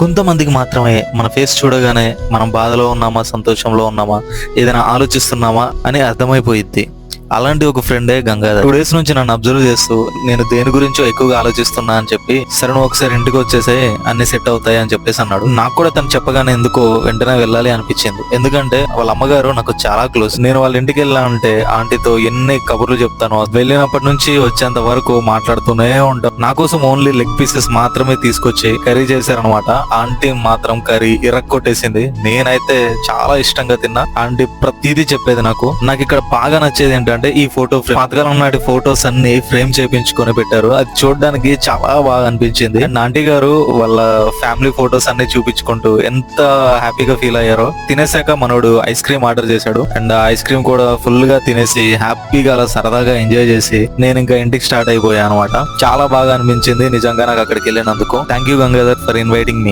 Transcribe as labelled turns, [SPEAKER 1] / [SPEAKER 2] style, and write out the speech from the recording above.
[SPEAKER 1] కొంతమందికి మాత్రమే మన ఫేస్ చూడగానే మనం బాధలో ఉన్నామా, సంతోషంలో ఉన్నామా, ఏదైనా ఆలోచిస్తున్నామా అని అర్థమైపోయిద్ది. అలాంటి ఒక ఫ్రెండే గంగాధర్. 2 డేస్ నుంచి నన్ను అబ్జర్వ్ చేస్తూ నేను దేని గురించో ఎక్కువగా ఆలోచిస్తున్నా అని చెప్పి, సరే నువ్వు ఒకసారి ఇంటికి వచ్చేసే అన్ని సెట్ అవుతాయి అని చెప్పేసి అన్నాడు. నాకు కూడా తను చెప్పగానే ఎందుకో వెంటనే వెళ్ళాలి అనిపించింది. ఎందుకంటే వాళ్ళ అమ్మగారు నాకు చాలా క్లోజ్. నేను వాళ్ళ ఇంటికి వెళ్ళా అంటే ఆంటీతో ఎన్ని కబుర్లు చెప్తాను, వెళ్ళినప్పటి నుంచి వచ్చేంత వరకు మాట్లాడుతూనే ఉంటాం. నా కోసం ఓన్లీ లెగ్ పీసెస్ మాత్రమే తీసుకొచ్చి కర్రీ చేశారనమాట. ఆంటీ మాత్రం కర్రీ ఇరక్కొట్టేసింది. నేనైతే చాలా ఇష్టంగా తిన్నా. ఆంటీ ప్రతిదీ చెప్పేది నాకు ఇక్కడ బాగా నచ్చేది ఏంటంటే ఈ ఫోటో ఫ్రేమ్. పాతకాలం నాటి ఫొటోస్ అన్ని ఫ్రేమ్ చేయించుకొని పెట్టారు. అది చూడడానికి చాలా బాగా అనిపించింది. అండ్ ఆంటీ గారు వాళ్ళ ఫ్యామిలీ ఫొటోస్ అన్ని చూపించుకుంటూ ఎంత హ్యాపీగా ఫీల్ అయ్యారో. తినేసాక మనోడు ఐస్ క్రీమ్ ఆర్డర్ చేశాడు. అండ్ ఆ ఐస్ క్రీమ్ కూడా ఫుల్ గా తినేసి హ్యాపీగా అలా సరదాగా ఎంజాయ్ చేసి నేను ఇంకా ఇంటికి స్టార్ట్ అయిపోయా అనమాట. చాలా బాగా అనిపించింది నిజంగా నాకు అక్కడికి వెళ్ళినందుకు. Thank you Gangadhar for inviting me.